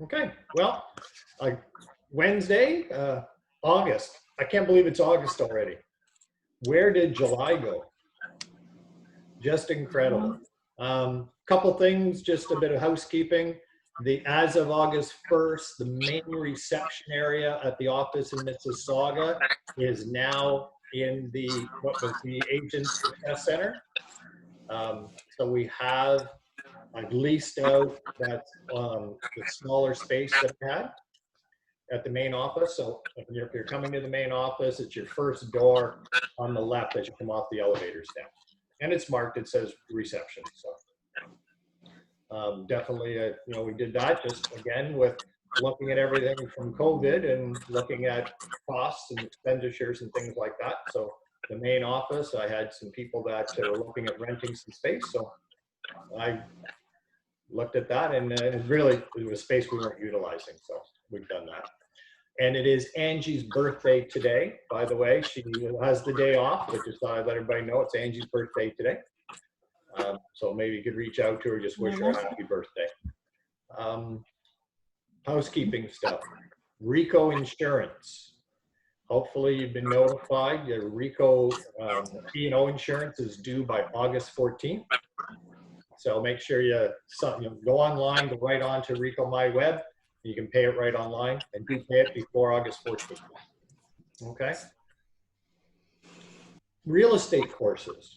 Okay, well, Wednesday, August. I can't believe it's August already. Where did July go? Just incredible. Couple things, just a bit of housekeeping. As of August 1st, the main reception area at the office in Mississauga is now in what was the Agent Success Center. So we have leased out the smaller space that we had at the main office. So if you're coming to the main office, it's your first door on the left as you come off the elevator step. And it's marked, it says reception. So definitely, we did that just again with looking at everything from COVID and looking at costs and expenditures and things like that. So the main office, I had some people that were looking at renting some space. So I looked at that, and it was space we weren't utilizing. So we've done that. And it is Angie's birthday today, by the way. She has the day off, but just thought I'd let everybody know it's Angie's birthday today. So maybe you could reach out to her, just wish her a happy birthday. Housekeeping stuff. RECO insurance. Hopefully you've been notified. Your RECO E&O insurance is due by August 14th. So make sure you go online, go right on to RECO My Web. You can pay it right online, and do pay it before August 14th. Okay. Real estate courses.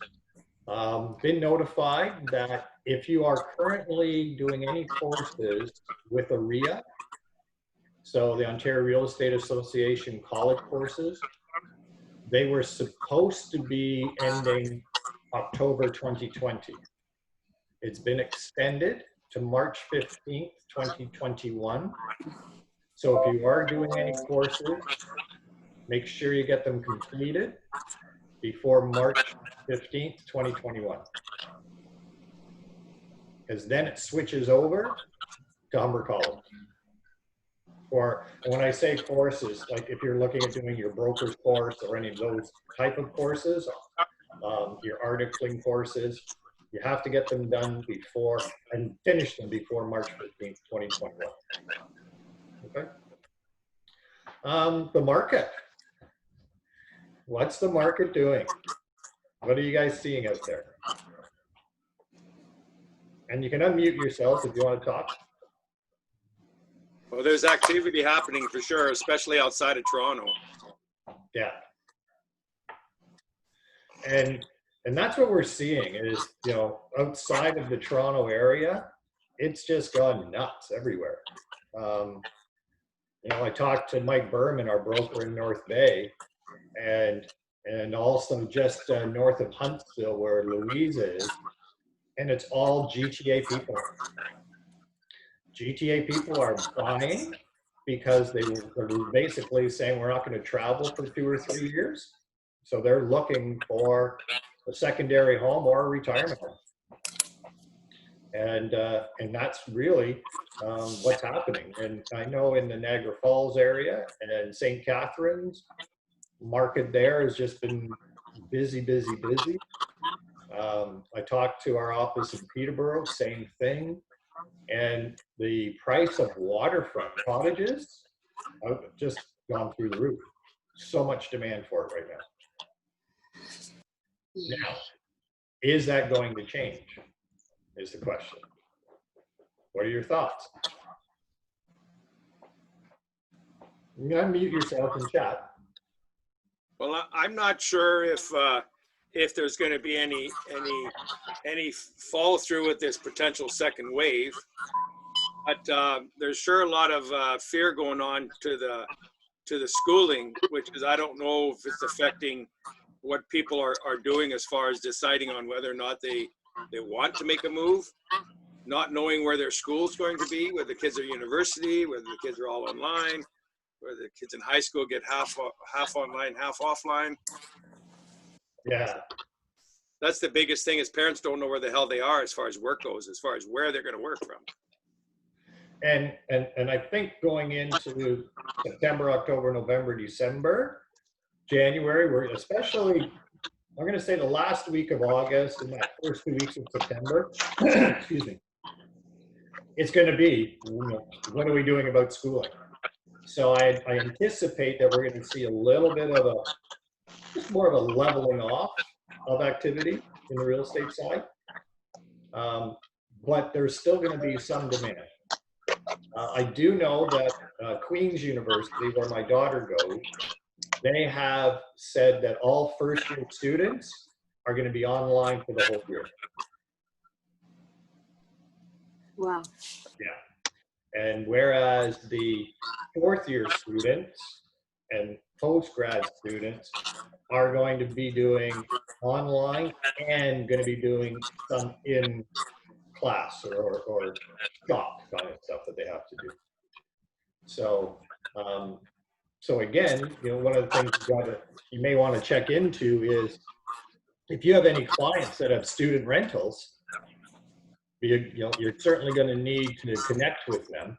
Been notified that if you are currently doing any courses with OREA, so the Ontario Real Estate Association college courses, they were supposed to be ending October 2020. It's been extended to March 15th, 2021. So if you are doing any courses, make sure you get them completed before March 15th, 2021. Because then it switches over to Humber College. Or when I say courses, like if you're looking at doing your broker's course or any of those type of courses, your articling courses, you have to get them done before and finish them before March 15th, 2021. Okay. The market. What's the market doing? What are you guys seeing out there? And you can unmute yourselves if you want to talk. Well, there's activity happening for sure, especially outside of Toronto. Yeah. And that's what we're seeing is, outside of the Toronto area, it's just gone nuts everywhere. I talked to Mike Berman, our broker in North Bay, and also just north of Huntsville where Louise is, and it's all GTA people. GTA people are buying because they're basically saying we're not going to travel for 2 or 3 years. So they're looking for a secondary home or a retirement home. And that's really what's happening. And I know in the Niagara Falls area and St. Catharines, market there has just been busy, busy, busy. I talked to our office in Peterborough, same thing. And the price of waterfront cottages have just gone through the roof. So much demand for it right now. Now, is that going to change? Is the question. What are your thoughts? You can unmute yourself and chat. Well, I'm not sure if there's going to be any follow through with this potential second wave, but there's sure a lot of fear going on to the schooling, which is, I don't know if it's affecting what people are doing as far as deciding on whether or not they want to make a move, not knowing where their school's going to be, whether the kids are university, whether the kids are all online, whether the kids in high school get half online, half offline. Yeah. That's the biggest thing, is parents don't know where the hell they are as far as work goes, as far as where they're going to work from. And I think going into September, October, November, December, January, we're especially, I'm going to say the last week of August and that first 2 weeks of September, excuse me, it's going to be, what are we doing about schooling? So I anticipate that we're going to see a little bit of just more of a leveling off of activity in the real estate side. But there's still going to be some demand. I do know that Queen's University, where my daughter goes, they have said that all first-year students are going to be online for the whole year. Wow. Yeah. And whereas the fourth-year students and post-grad students are going to be doing online and going to be doing some in class or shop kind of stuff that they have to do. So, so again, one of the things you may want to check into is if you have any clients that have student rentals, you're certainly going to need to connect with them.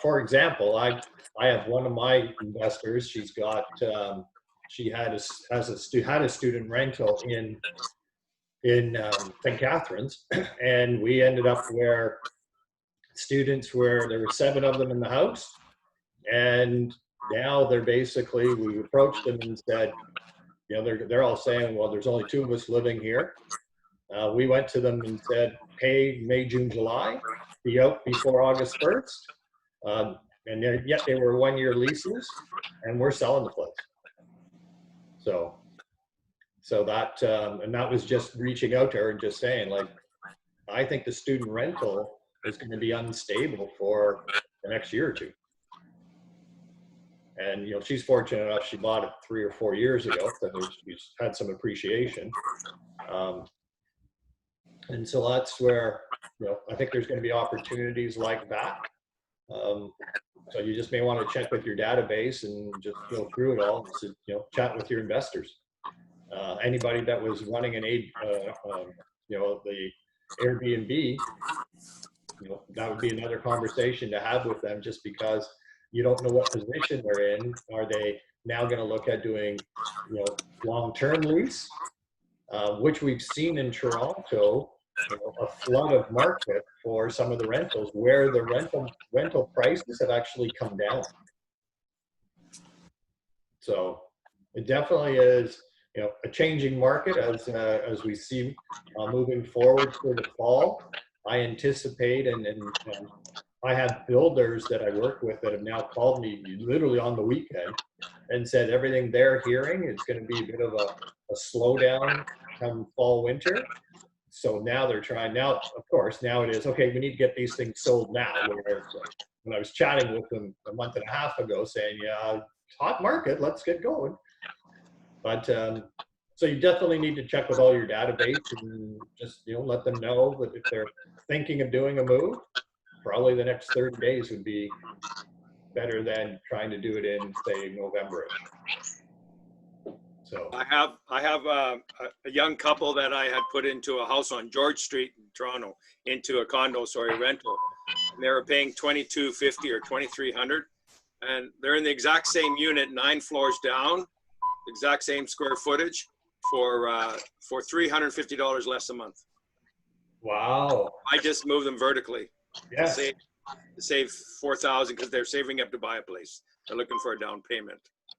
For example, I have one of my investors. She's got she had a student rental in St. Catharines, and we ended up where there were 7 of them in the house, and now they're basically, we approached them and said, they're all saying, well, there's only 2 of us living here. We went to them and said, pay May, June, July, be out before August 1st. And yet they were 1-year leases, and we're selling the place. So that, and that was just reaching out to her and just saying, like, I think the student rental is going to be unstable for the next year or 2. And, she's fortunate enough, she bought it 3 or 4 years ago, so she's had some appreciation. And so that's where, I think there's going to be opportunities like that. So you just may want to check with your database and just go through it all. So, chat with your investors. Anybody that was running the Airbnb, that would be another conversation to have with them, just because you don't know what position they're in. Are they now going to look at doing, long-term lease, which we've seen in Toronto, a flood of market for some of the rentals where the rental prices have actually come down. So it definitely is, a changing market as we see moving forward for the fall. I anticipate, and I have builders that I work with that have now called me literally on the weekend and said everything they're hearing is going to be a bit of a slowdown come fall, winter. So now they're trying, now, of course, now it is, okay, we need to get these things sold now. Whereas when I was chatting with them a month and a half ago saying, yeah, hot market, let's get going. But so you definitely need to check with all your database and just, let them know that if they're thinking of doing a move, probably the next 30 days would be better than trying to do it in, say, November-ish. So I have a young couple that I had put into a house on George Street in Toronto, into a condo, rental. And they were paying $2,250 or $2,300, and they're in the exact same unit, 9 floors down, exact same square footage, for $350 less a month. wow. I just moved them vertically. Yes. To save $4,000 because they're saving up to buy a place. They're looking for a down payment.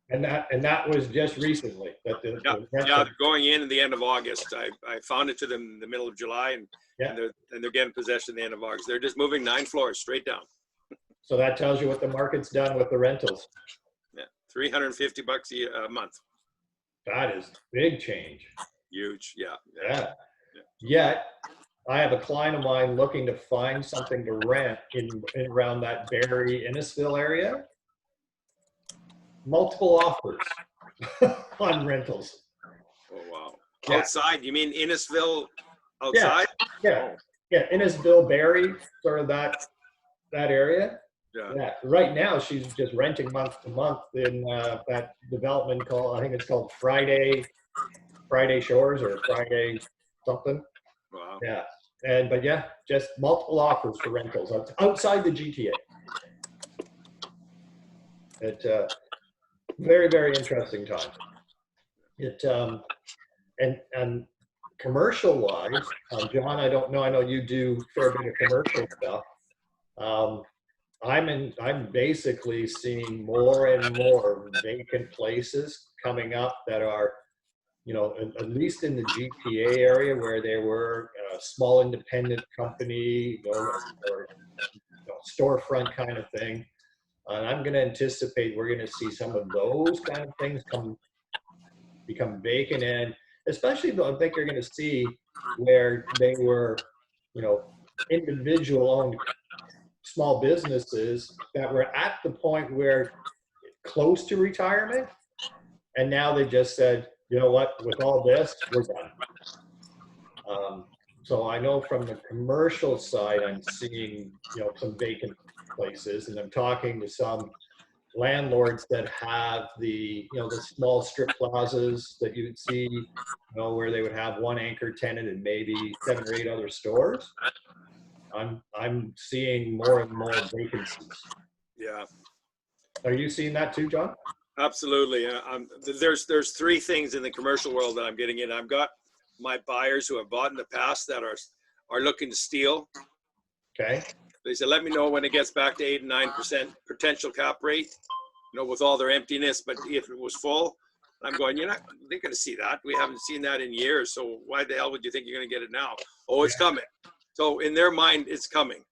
And that was just recently. Yeah, they're going in the end of August. I found it to them in the middle of July, and they're getting possession at the end of August. They're just moving 9 floors straight down. So that tells you what the market's done with the rentals. Yeah, $350 a month. That is big change. Huge, yeah. Yet, I have a client of mine looking to find something to rent in around that Barrie, Innisfil area. Multiple offers on rentals. Oh, wow. Yeah. Outside, you mean Innisfil outside? Yeah, Innisfil, Barrie, sort of that area. Yeah. Right now, she's just renting month to month in that development called, I think it's called Friday Shores or Friday something. Wow. Yeah. But yeah, just multiple offers for rentals outside the GTA. It very, very interesting time. It and commercial wise, John, I don't know, I know you do a fair bit of commercial stuff. I'm basically seeing more and more vacant places coming up that are, you know, at least in the GTA area where they were a small independent company, you know, or storefront kind of thing. And I'm going to anticipate we're going to see some of those kind of things become vacant, and especially though I think you're going to see where they were, you know, individual owned small businesses that were at the point where close to retirement, and now they just said, you know what, with all this, we're done. So I know from the commercial side, I'm seeing, you know, some vacant places, and I'm talking to some landlords that have the, you know, the small strip plazas that you would see, you know, where they would have one anchor tenant and maybe 7 or 8 other stores. I'm seeing more and more vacancies. Yeah. Are you seeing that too, John? Absolutely. There's 3 things in the commercial world that I'm getting in. I've got my buyers who have bought in the past that are looking to steal. Okay. They said, let me know when it gets back to 8 and 9% potential cap rate, you know, with all their emptiness. But if it was full, I'm going, they're going to see that. We haven't seen that in years. So why the hell would you think you're going to get it now? Oh, it's coming. So in their mind, it's coming.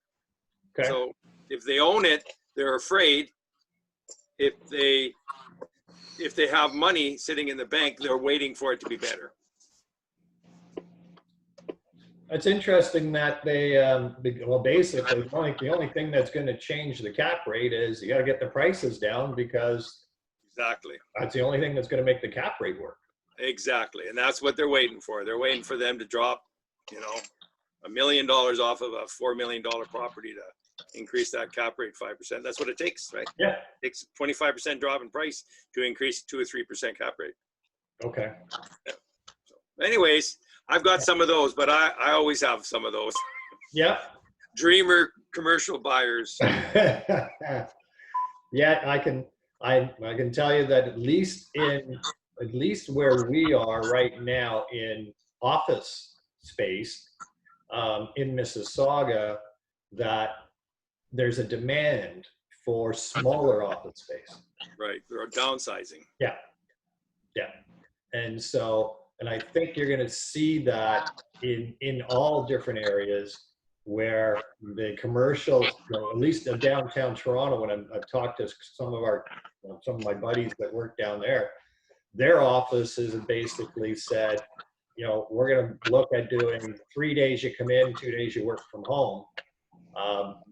Okay. So if they own it, they're afraid. If they have money sitting in the bank, they're waiting for it to be better. It's interesting that they, well, basically, the only thing that's going to change the cap rate is you got to get the prices down, because exactly, that's the only thing that's going to make the cap rate work. Exactly, and that's what they're waiting for. They're waiting for them to drop, you know, $1 million off of a $4 million property to increase that cap rate 5%. That's what it takes, right? Yeah, it takes 25% drop in price to increase 2 or 3% cap rate. Okay. Yeah. So, anyways. I've got some of those, but I always have some of those. Yeah. Dreamer commercial buyers. Yeah, I can tell you that at least where we are right now in office space in Mississauga, that there's a demand for smaller office space. Right, they're downsizing. Yeah, yeah, and so. And I think you're going to see that in all different areas where the commercial, you know, at least in downtown Toronto, when I've talked to some of my buddies that work down there, their offices have basically said, you know, we're going to look at doing 3 days you come in, 2 days you work from home,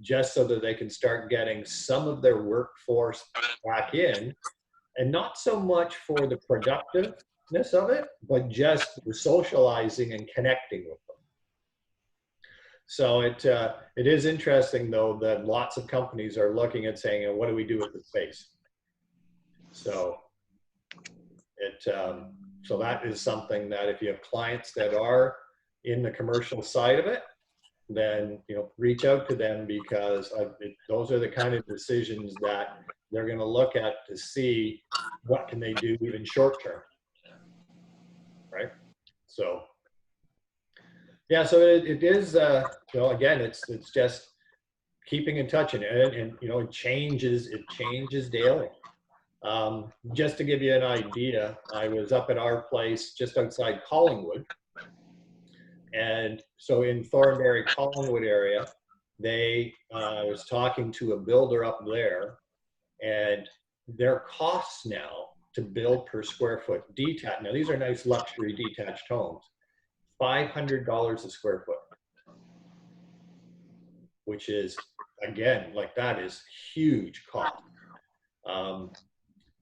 just so that they can start getting some of their workforce back in, and not so much for the productiveness of it, but just the socializing and connecting with them. So it is interesting, though, that lots of companies are looking at saying, what do we do with the space? So so that is something that if you have clients that are in the commercial side of it, then, you know, reach out to them, because those are the kind of decisions that they're going to look at to see what can they do even short term. Right. So, yeah, so it is, you know, again, it's just keeping in touch, and you know, it changes daily. Just to give you an idea, I was up at our place just outside Collingwood. And so in Thornbury, Collingwood area, I was talking to a builder up there, and their costs now to build per square foot detached. Now these are nice luxury detached homes, $500 a square foot, which is, again, like, that is huge cost.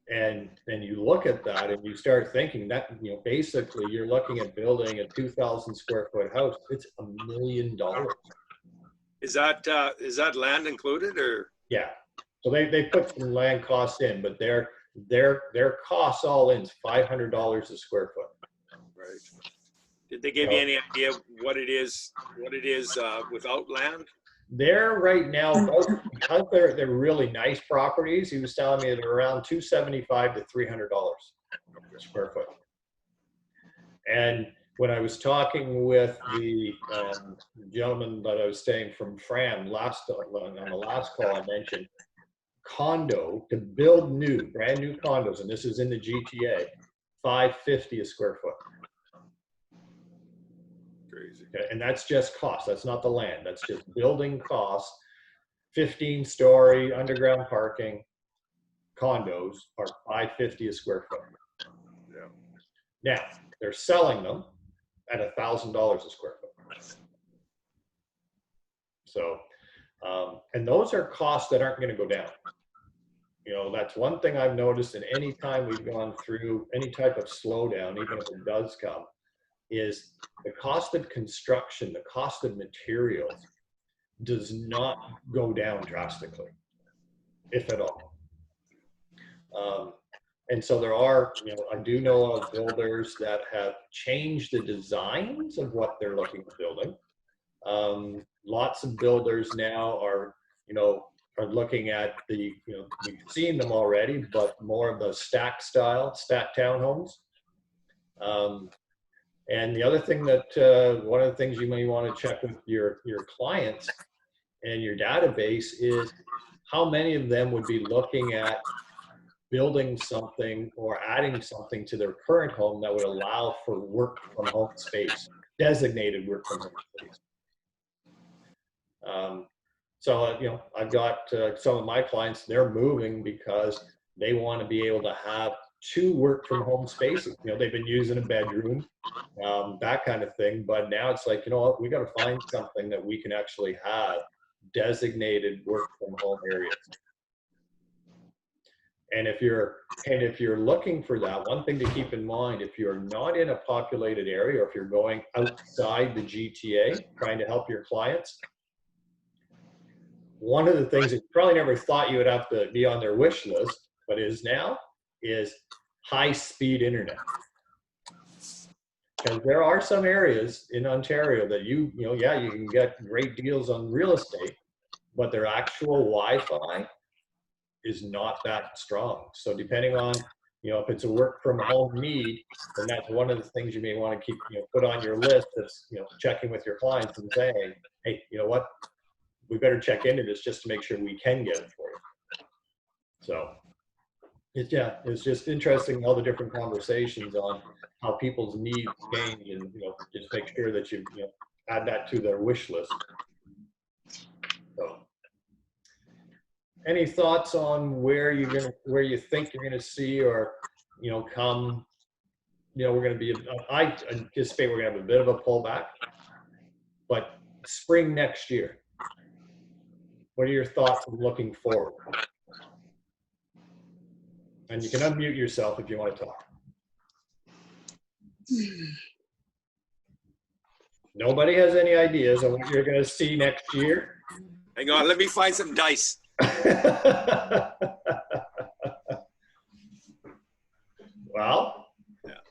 And you look at that and you start thinking that, you know, basically you're looking at building a 2,000 square foot house. It's $1 million. Is that land included, or? Yeah. So they put some land costs in, but their costs all in is $500 a square foot. Right. Did they give you any idea what it is without land? They're right now, because they're really nice properties, he was telling me they're around $275 to $300 per square foot. And when I was talking with the gentleman that I was staying from Fran on the last call, I mentioned condo to build new, brand new condos, and this is in the GTA, $550 a square foot. Crazy. Okay, and that's just cost. That's not the land. That's just building costs. 15-story underground parking condos are $550 a square foot. Yeah. Now they're selling them at $1,000 a square foot. So, and those are costs that aren't going to go down. You know, that's one thing I've noticed. And any time we've gone through any type of slowdown, even if it does come, is the cost of construction, the cost of materials does not go down drastically, if at all. And so there are, you know, I do know of builders that have changed the designs of what they're looking at building. Lots of builders now are, you know, are looking at the, you know, we've seen them already, but more of the stack style, stacked townhomes. And the other thing that, one of the things you may want to check with your clients and your database is how many of them would be looking at building something or adding something to their current home that would allow for work from home space, designated work from home space. So, you know, I've got some of my clients, they're moving because they want to be able to have 2 work from home spaces. You know, they've been using a bedroom, that kind of thing. But now it's like, you know what, we got to find something that we can actually have designated work from home areas. And if you're looking for that, one thing to keep in mind, if you're not in a populated area, or if you're going outside the GTA trying to help your clients, one of the things that you probably never thought you would have to be on their wish list, but is now, is high-speed internet. Because there are some areas in Ontario that you know, yeah, you can get great deals on real estate, but their actual Wi-Fi is not that strong. So depending on, you know, if it's a work from home need, then that's one of the things you may want to keep, you know, put on your list. That's, you know, checking with your clients and saying, hey, you know what, we better check into this just to make sure we can get it for you. So yeah, it's just interesting, all the different conversations on how people's needs change, and, you know, just make sure that you know, add that to their wish list. So, any thoughts on where you think you're gonna see, or, you know, come, you know, we're gonna be, I anticipate we're gonna have a bit of a pullback, but spring next year, what are your thoughts on looking forward? And you can unmute yourself if you want to talk. Nobody has any ideas on what you're going to see next year? Hang on, let me find some dice. Well, yeah.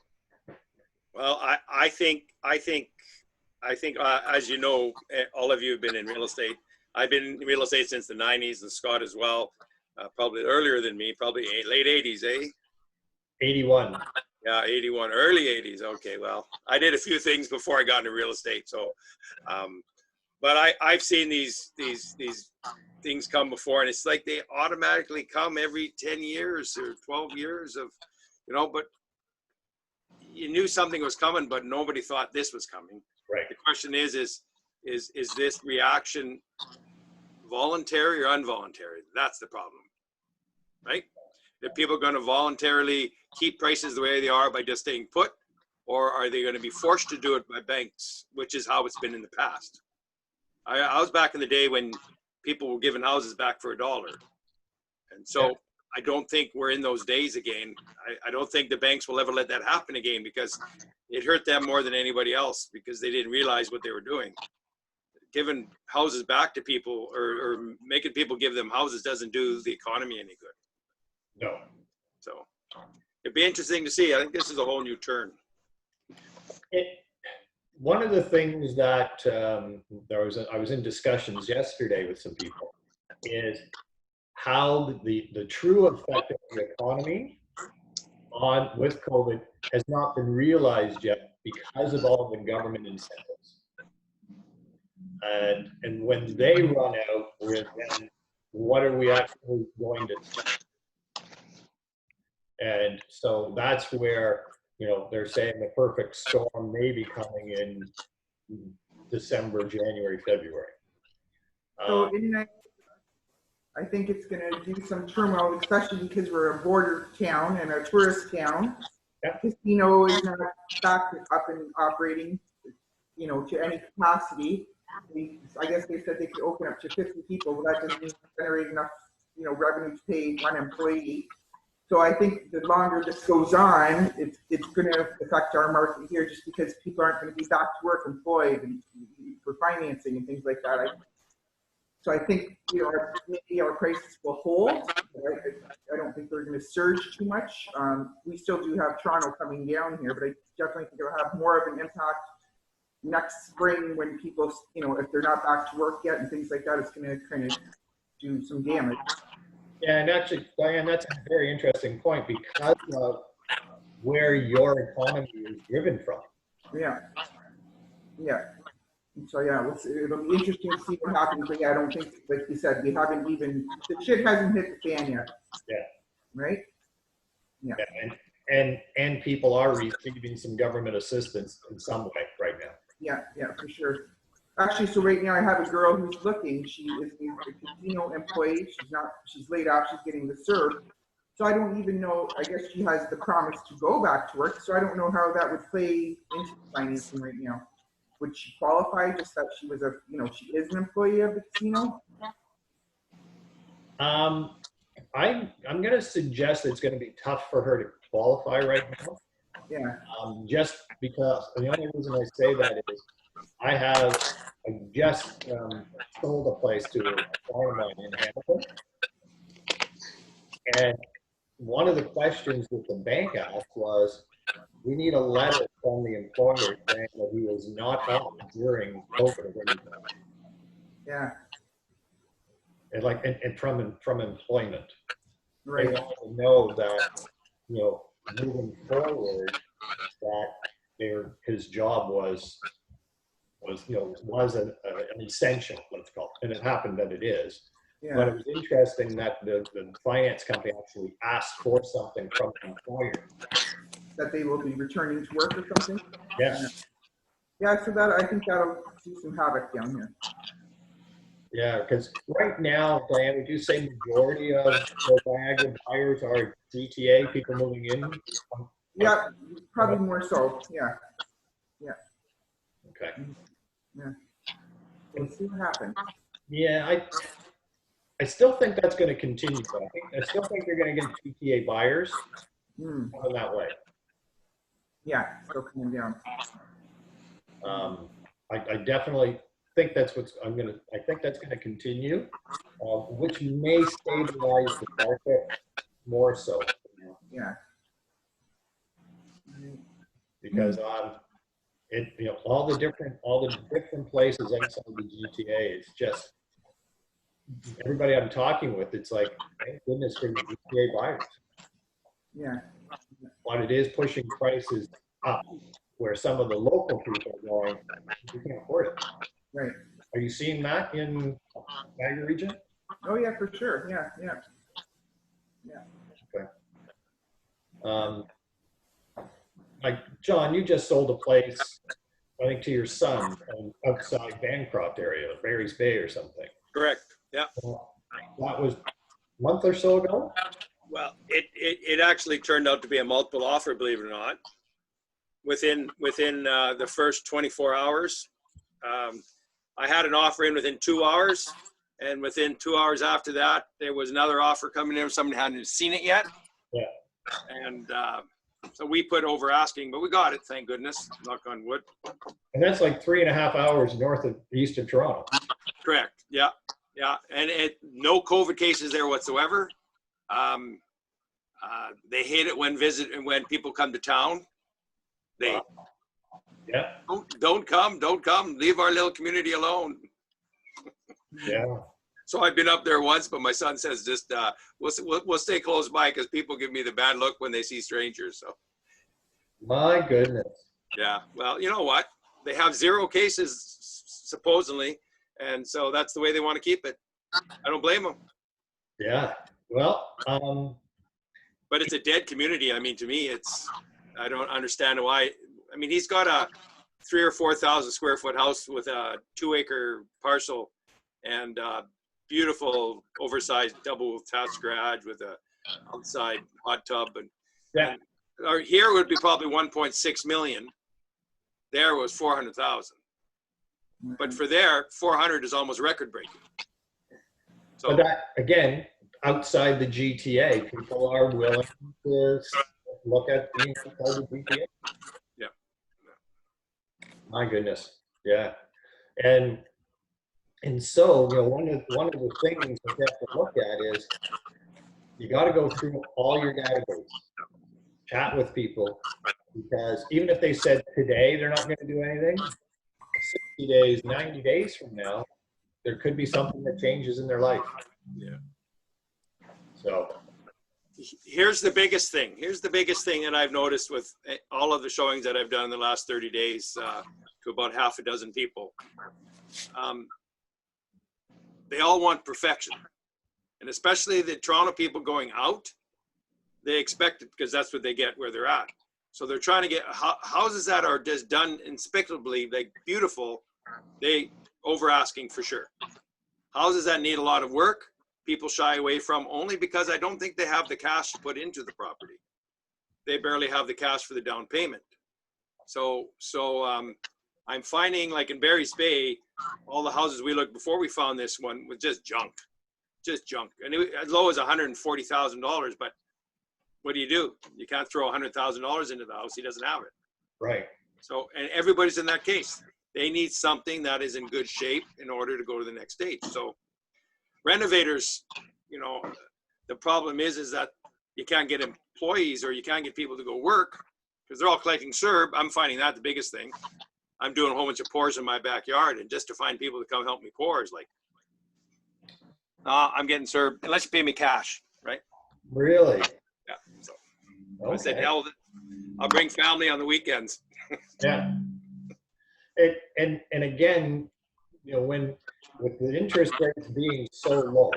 Well, I think, as you know, all of you have been in real estate. I've been in real estate since the 90s, and Scott as well, probably earlier than me, probably late 80s, eh? 81. Yeah, 81, early 80s. Okay, well, I did a few things before I got into real estate, so, but I've seen these things come before, and it's like they automatically come every 10 years or 12 years of, you know, but you knew something was coming, but nobody thought this was coming. Right. The question is this reaction voluntary or involuntary? That's the problem, right? Are people going to voluntarily keep prices the way they are by just staying put, or are they going to be forced to do it by banks, which is how it's been in the past? I was back in the day when people were giving houses back for $1. And so, yeah. I don't think we're in those days again. I don't think the banks will ever let that happen again, because it hurt them more than anybody else, because they didn't realize what they were doing. Giving houses back to people, or making people give them houses, doesn't do the economy any good. No. So it'd be interesting to see. I think this is a whole new turn. One of the things that I was in discussions yesterday with some people is how the true effect of the economy with COVID has not been realized yet because of all the government incentives. And when they run out, then what are we actually going to spend? And so that's where, you know, they're saying the perfect storm may be coming in December, January, February. So I think it's going to do some turmoil, especially because we're a border town and a tourist town. Yeah. Casino is not back up and operating, you know, to any capacity. I guess they said they could open up to 50 people, but that doesn't generate enough, you know, revenue to pay one employee. So I think the longer this goes on, it's going to affect our market here, just because people aren't going to be back to work employed and for financing and things like that. So I think, you know, maybe our prices will hold. I don't think they're going to surge too much. We still do have Toronto coming down here, but I definitely think it'll have more of an impact next spring when people, you know, if they're not back to work yet and things like that, it's going to kind of do some damage. Yeah, and actually, Diane, that's a very interesting point because of where your economy is driven from. Yeah. Yeah. So yeah, it'll be interesting to see what happens. But yeah, I don't think, like you said, we haven't even, the shit hasn't hit the fan yet. Yeah. Right? Yeah. And people are receiving some government assistance in some way right now. Yeah, yeah, for sure. Actually, so right now I have a girl who's looking. She is a casino employee. She's laid off. She's getting the CERB. So I don't even know, I guess she has the promise to go back to work. So I don't know how that would play into financing right now. Would she qualify just that she was you know, she is an employee of the casino? I'm going to suggest it's going to be tough for her to qualify right now. Yeah. Just because, and the only reason I say that is I just sold a place to a client of mine in Hamilton. And one of the questions that the bank asked was, we need a letter from the employer saying that he was not off during COVID. Yeah. And from employment. Right. They want to know that, you know, moving forward, that his job was an essential, let's call it. And it happened that it is. Yeah. But it was interesting that the finance company actually asked for something from the employer. That they will be returning to work or something? Yes. Yeah, so that, I think that'll do some havoc down here. Yeah, because right now, Diane, would you say majority of the Niagara buyers are GTA, people moving in? Yeah, probably more so, yeah. Yeah. Okay. Yeah. We'll see what happens. Yeah, I still think that's going to continue. I still think you're going to get GTA buyers coming that way. Yeah, still coming down. I definitely think that's I think that's going to continue, which may stabilize the market more so. Yeah. Because all the different places outside the GTA, it's just everybody I'm talking with, it's like, thank goodness for the GTA buyers. Yeah. But it is pushing prices up, where some of the local people are going, we can't afford it. Right. Are you seeing that in Niagara region? Oh yeah, for sure. Yeah, yeah. Yeah. Okay. Like John, you just sold a place, I think, to your son outside Bancroft area, Barry's Bay or something. Correct. Yeah. That was a month or so ago? Well, it actually turned out to be a multiple offer, believe it or not. Within the first 24 hours, I had an offer in within 2 hours, and within 2 hours after that, there was another offer coming in. Somebody hadn't seen it yet. Yeah. And so we put over asking, but we got it, thank goodness. Knock on wood. And that's like 3.5 hours east of Toronto. Correct. Yeah. Yeah. And no COVID cases there whatsoever. They hate it when people come to town. They don't come. Leave our little community alone. Yeah. So I've been up there once, but my son says just we'll stay close by because people give me the bad look when they see strangers. So My goodness. Yeah. Well, you know what? They have 0 cases supposedly, and so that's the way they want to keep it. I don't blame them. Yeah. Well, But it's a dead community. I mean, to me, I don't understand why. I mean, he's got a 3,000 or 4,000 square foot house with a 2-acre parcel and beautiful oversized double attached garage with a outside hot tub. yeah. Or here would be probably 1.6 million. There was 400,000. But for there, 400 is almost record breaking. So But that, again, outside the GTA, people are willing to look at being outside the GTA. yeah. My goodness. Yeah. And so, you know, one of the things that you have to look at is you got to go through all your database, chat with people, because even if they said today they're not going to do anything, 60 days, 90 days from now, there could be something that changes in their life. Yeah. So Here's the biggest thing. Here's the biggest thing that I've noticed with all of the showings that I've done in the last 30 days to about half a dozen people. They all want perfection. And especially the Toronto people going out, they expect it because that's what they get where they're at. So they're trying to get houses that are just done inspicably, like beautiful, they over asking for sure. Houses that need a lot of work, people shy away from only because I don't think they have the cash to put into the property. They barely have the cash for the down payment. So I'm finding like in Barry's Bay, all the houses we looked before we found this one was just junk. And it was as low as $140,000, but what do? You can't throw $100,000 into the house. He doesn't have it. right. So, and everybody's in that case. They need something that is in good shape in order to go to the next stage. So renovators, you know, the problem is that you can't get employees or you can't get people to go work because they're all collecting CERB. I'm finding that the biggest thing. I'm doing a whole bunch of pours in my backyard, and just to find people to come help me pour is like, I'm getting CERB unless you pay me cash, right? Really? Yeah. So Okay. I said, hell, I'll bring family on the weekends. Yeah. And again, you know, with the interest rates being so low,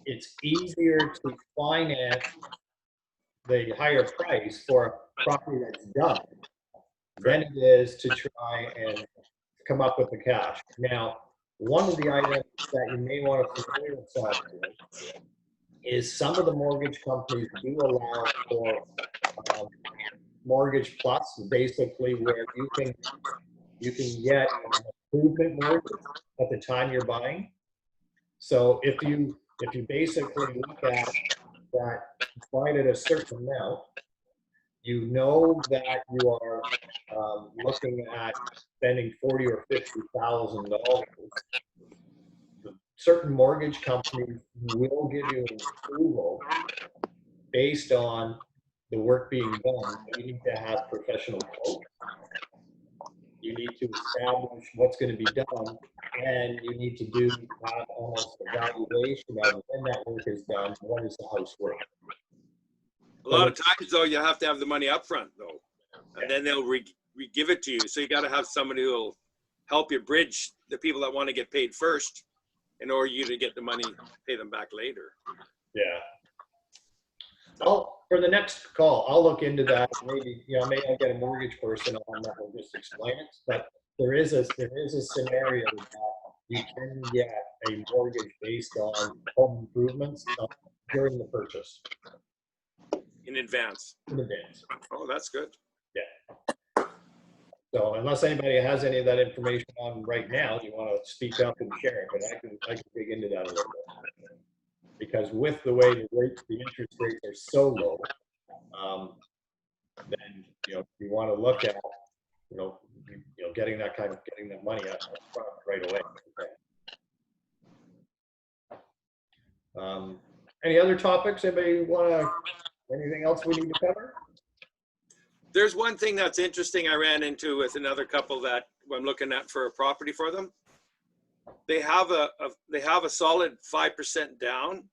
it's easier to finance the higher price for a property that's done than it is to try and come up with the cash. Now, one of the items that you may want to familiar yourself with is some of the mortgage companies do allow for mortgage plus, basically where you can get an improvement mortgage at the time you're buying. So if you basically look at that, buy it at a certain amount, you know that you are looking at spending $40,000 or $50,000. Certain mortgage companies will give you an approval based on the work being done. You need to have professional quotes. You need to establish what's going to be done, and you need to do almost evaluation of when that work is done. What is the house worth? A lot of times, though, you have to have the money up front, though, and then they'll give it to you. So you got to have somebody who will help you bridge the people that want to get paid first in order you to get the money, pay them back later. Yeah. Well, for the next call, I'll look into that. Maybe, you know, maybe I'll get a mortgage person on that will just explain it. But there is a scenario that you can get a mortgage based on home improvements during the purchase. In advance. In advance. Oh, that's good. Yeah. So unless anybody has any of that information on right now, you want to speak up and share it, but I can dig into that a little bit. Because with the way the interest rates are so low, then you want to look at getting that money up front right away. Okay. Any other topics? Anybody anything else we need to cover? There's one thing that's interesting I ran into with another couple that I'm looking at for a property for them. They have a solid 5% down,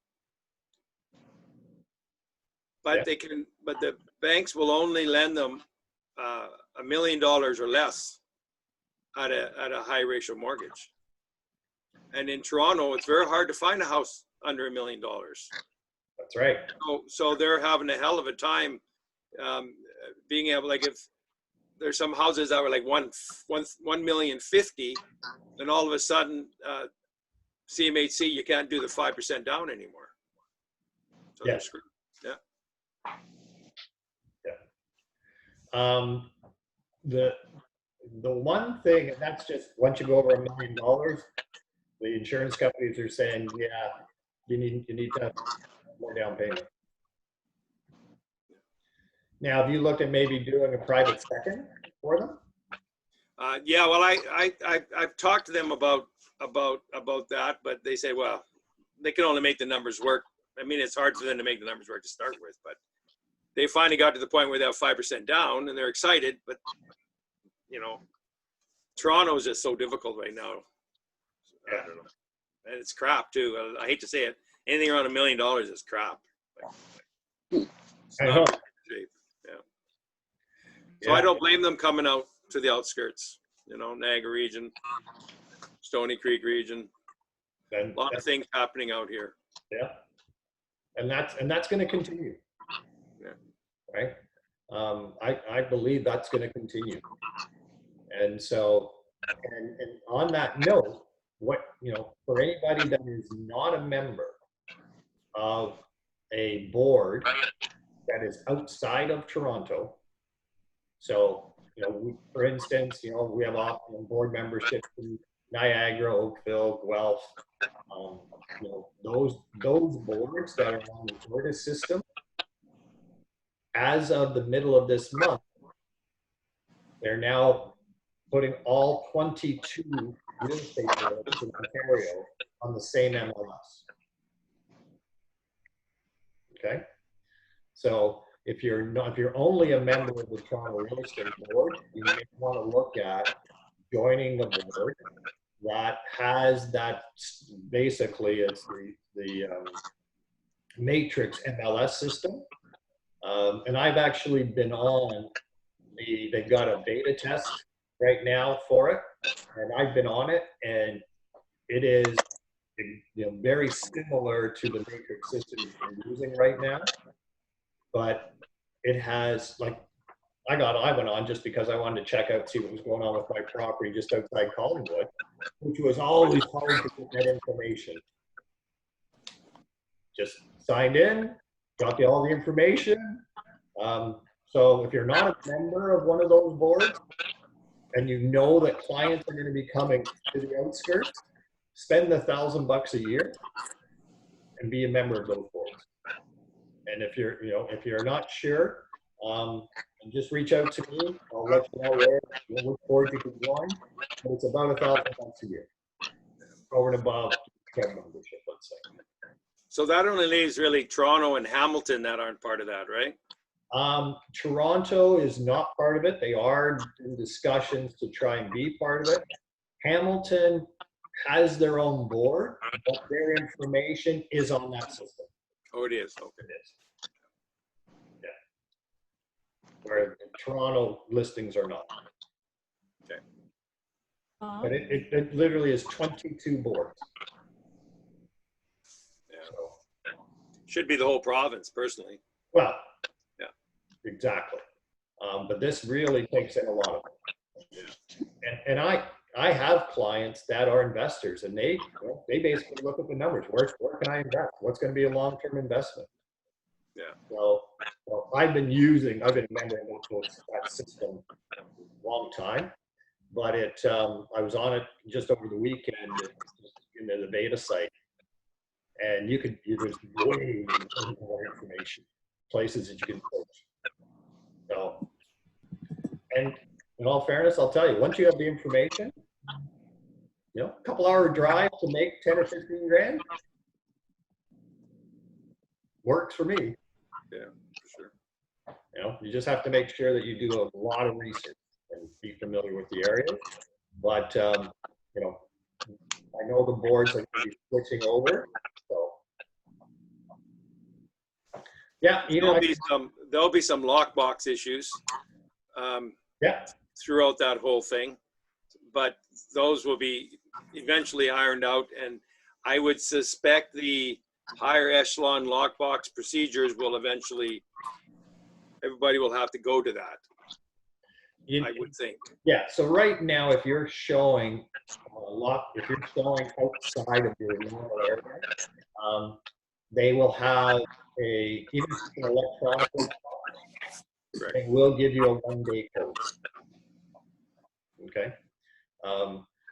but banks will only lend them $1 million or less at a high ratio mortgage. And in Toronto, it's very hard to find a house under $1 million. That's right. So they're having a hell of a time being able, like, if there's some houses that were like 1,050,000, then all of a sudden CMHC, you can't do the 5% down anymore. So Yeah. they're screwed. Yeah. The one thing, and that's just once you go over $1 million, the insurance companies are saying, yeah, you need to have more down payment. Now, have you looked at maybe doing a private second for them? Yeah, well, I've talked to them about that, but they say, well, they can only make the numbers work. I mean, it's hard for them to make the numbers work to start with, but they finally got to the point where they have 5% down and they're excited, but you know, Toronto is just so difficult right now. Yeah. I don't know. And it's crap too. I hate to say it. Anything around $1 million is crap. It's I not know. in good shape. Yeah. So I don't blame them coming out to the outskirts, you know, Niagara region, Stony Creek region. A lot of things happening out here. Yeah. And that's going to continue. Yeah. Right. I believe that's going to continue. And so, and on that note, what, you know, for anybody that is not a member of a board that is outside of Toronto, so, you know, for instance, you know, we have board membership in Niagara, Oakville, Guelph, you know, those boards that are on the Florida system, as of the middle of this month, they're now putting all 22 real estate boards in Ontario on the same MLS. Okay, so if you're only a member of the Toronto Real Estate Board, you may want to look at joining the board that has that. Basically, it's the Matrix MLS system, and I've actually been on they've got a beta test right now for it, and I've been on it, and it is, you know, very similar to the Matrix system you're using right now, but it has, like, I went on just because I wanted to check out, see what was going on with my property just outside Collingwood, which was always hard to get that information. Just signed in, got all the information. So if you're not a member of one of those boards and you know that clients are going to be coming to the outskirts, spend the $1,000 a year and be a member of those boards. And if you're not sure, and just reach out to me. I'll let you know which board you can join. But it's about $1,000 a year, over and above membership, let's say. So that only leaves really Toronto and Hamilton that aren't part of that, right? Toronto is not part of it. They are in discussions to try and be part of it. Hamilton has their own board, but their information is on that system. Oh, it is. Okay. It is. Where the Toronto listings are not. Okay. But it literally is 22 boards. Yeah. So, should be the whole province, personally. well, yeah, exactly. But this really takes in a lot of it. Yeah. And I have clients that are investors, and they basically look at the numbers. Where can I invest? What's going to be a long-term investment? Yeah. So I've been remembering that system a long time, but I was on it just over the weekend in the beta site, and there's way more information, places that you can search. So, and in all fairness, I'll tell you, once you have the information, you know, a couple hour drive to make 10 or 15 grand works for me. Yeah, for sure. You know, you just have to make sure that you do a lot of research and be familiar with the area. But, you know, I know the boards are going to be switching over. So, Yeah, you know, There'll be some lockbox issues yeah, throughout that whole thing, but those will be eventually ironed out. And I would suspect the higher echelon lockbox procedures will eventually, everybody will have to go to that, I would think. yeah. So right now, if you're showing if you're showing outside of your normal area, they will have even if it's an electronic, they will give you a 1-day code. Okay,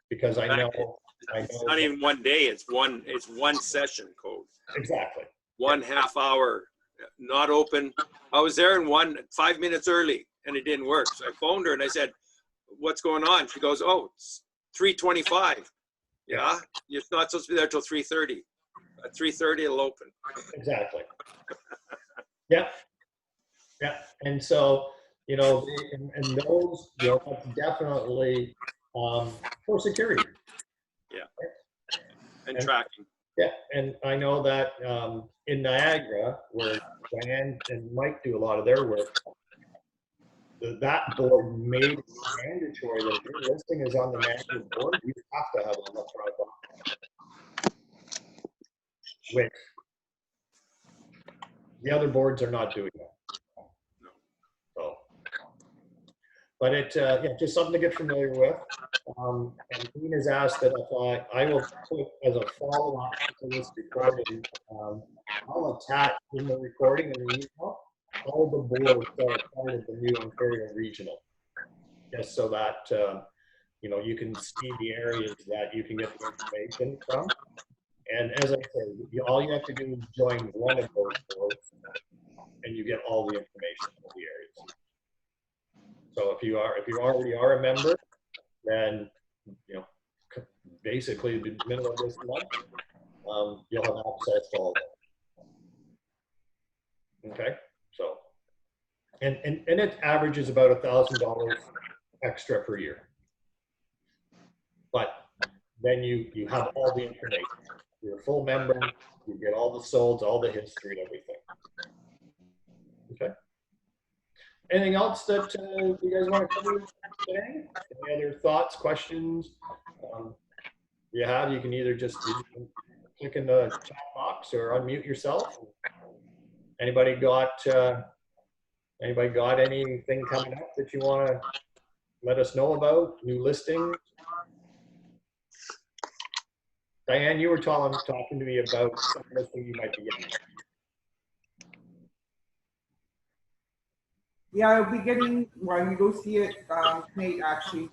because I know It's not even 1 day. It's one session code. exactly 1/2 hour, not open. I was there in 5 minutes early, and it didn't work. So I phoned her and I said, "What's going on?" She goes, "Oh, it's 3:25. Yeah, you're not supposed to be there till 3:30. At 3:30, it'll open." exactly. Yeah, yeah, and so you know, and those that's definitely for security. Yeah, and tracking. Yeah, and I know that in Niagara, where Diane and Mike do a lot of their work, that board made it mandatory that if your listing is on the management board, you have to have an electronic box. Which the other boards are not doing that. So, but just something to get familiar with. And Ian has asked that if I will put as a follow-up to this recording, I'll attach in the recording and the email all the boards that are part of the new Ontario Regional, just so that you can see the areas that you can get the information from. And as I said, all you have to do is join one of those boards, and you get all the information of the areas. So if you already are a member, then basically the middle of this month, you'll have access to all of it. Okay, so and it averages about $1,000 extra per year, but then you have all the information. You're a full member. You get all the solds, all the history, everything. Okay. Anything else that you guys want to cover today? Any other thoughts, questions? You can either just click in the chat box or unmute yourself. Anybody got anything coming up that you want to let us know about? New listings? Diane, you were talking to me about some listing you might be getting. Yeah, I'll be getting, when you go see it, Nate, actually,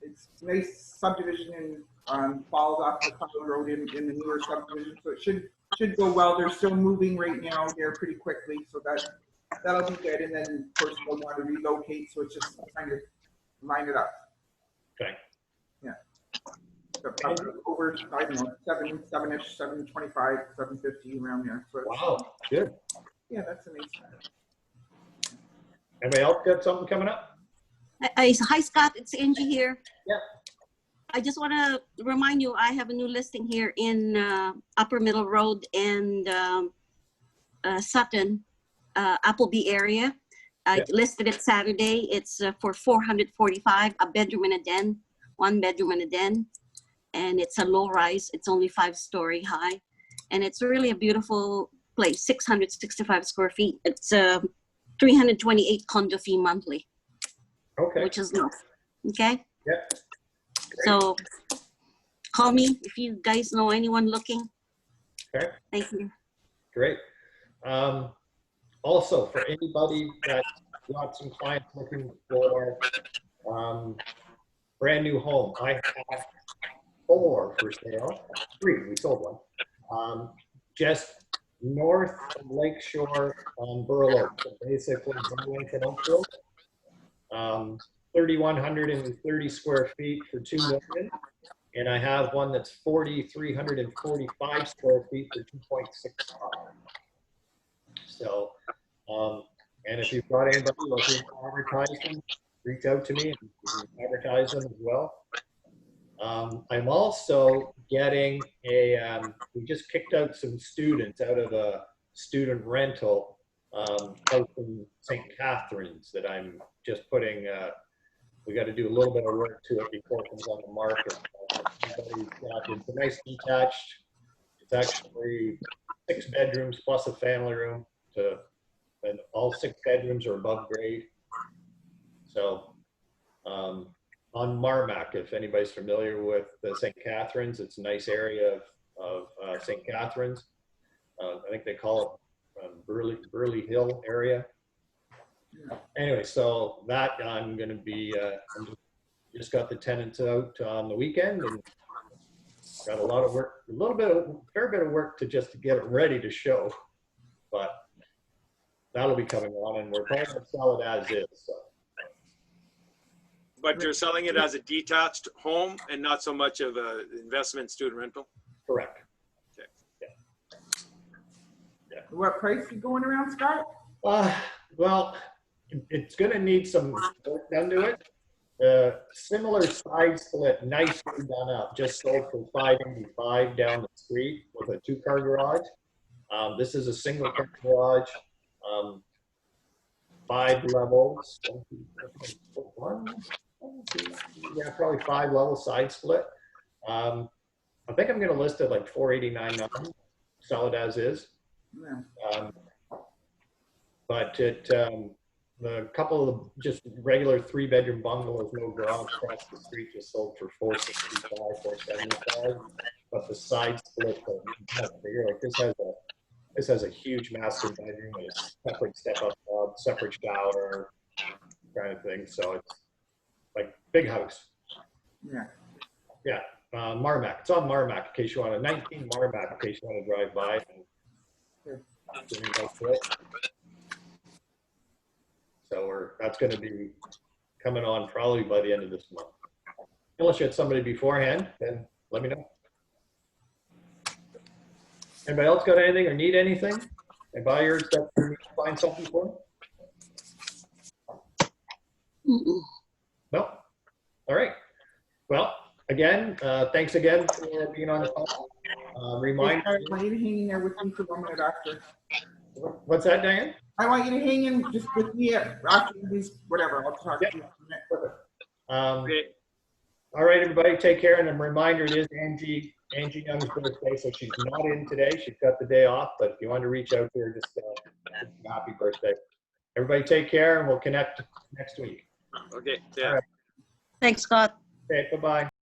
it's a nice subdivision and falls off the Cloud Road in the newer subdivision, so it should go well. They're still moving right now there pretty quickly, so that'll be good. And then, of course, we'll want to relocate, so it's just kind of line it up. Okay. Yeah. So over, I don't know, 7-ish, 725, 750 around there. So wow, good. Yeah, that's a nice one. Anybody else got something coming up? Hi, Scott. It's Angie here. Yeah. I just want to remind you, I have a new listing here in Upper Middle Road and Sutton, Appleby area. I listed it Saturday. It's for $445, a bedroom and a den, 1 bedroom and a den. And it's a low rise. It's only 5-story high. And it's really a beautiful place, 665 square feet. It's 328 condo fee monthly. Okay. Which is nice. Okay. Yeah. So call me if you guys know anyone looking. Okay. Thank you. Great. Also, for anybody that's got some clients looking for brand new home, I have 4 for sale. 3, we sold one. Just north of Lakeshore on Burl Oak, so basically Burlington Oakville. 3,130 square feet for $2 million, and I have one that's 4,345 square feet for 2.65. So, and if you've got anybody looking to advertise them, reach out to me and you can advertise them as well. I'm also getting we just kicked out some students out of a student rental out in St. Catharines that I'm just putting, we got to do a little bit of work to it before it comes on the market. It's a nice detached, it's actually 6 bedrooms plus a family room, and all 6 bedrooms are above grade. So on Marmac, if anybody's familiar with the St. Catharines, it's a nice area of St. Catharines. I think they call it Burley Hill area. Anyway, so that I'm going to be, just got the tenants out on the weekend and got a lot of work, fair bit of work to get it ready to show, but that'll be coming on, and we're planning to sell it as is. So. But you're selling it as a detached home and not so much of an investment student rental? Correct. Okay. Yeah. What price you going around, Scott? Well, it's going to need some work done to it. Similar side split, nicely done up, just sold for $585 down the street with a 2-car garage. This is a single car garage, 5 levels. Yeah, probably 5 level side split. I think I'm going to list it like $489.9, sell it as is. Yeah. But it, the couple of just regular 3-bedroom bungalows, no garage across the street, just sold for $465, $475. But the side split, much bigger. Like this has a huge master bedroom with a separate step-up tub, separate shower, kind of thing. So it's like big house. Yeah. Yeah. Marmac. It's on Marmac in case you want to, 19 Marmac in case you want to drive by. So that's going to be coming on probably by the end of this month. Unless you had somebody beforehand, then let me know. Anybody else got anything or need anything? And buyers that find something for them? No? All right. Well, again, thanks again for being on the call. Remind I want you to hang in there with me for 1 minute after. What's that, Diane? I want you to hang in just with me after these, whatever. I'll talk to you in a minute. Perfect. All right, everybody, take care. And a reminder, it is Angie Young's birthday, so she's not in today. She's got the day off, but if you want to reach out to her, just happy birthday. Everybody take care, and we'll connect next week. Okay, yeah. All right. Thanks, Scott. Okay, bye-bye.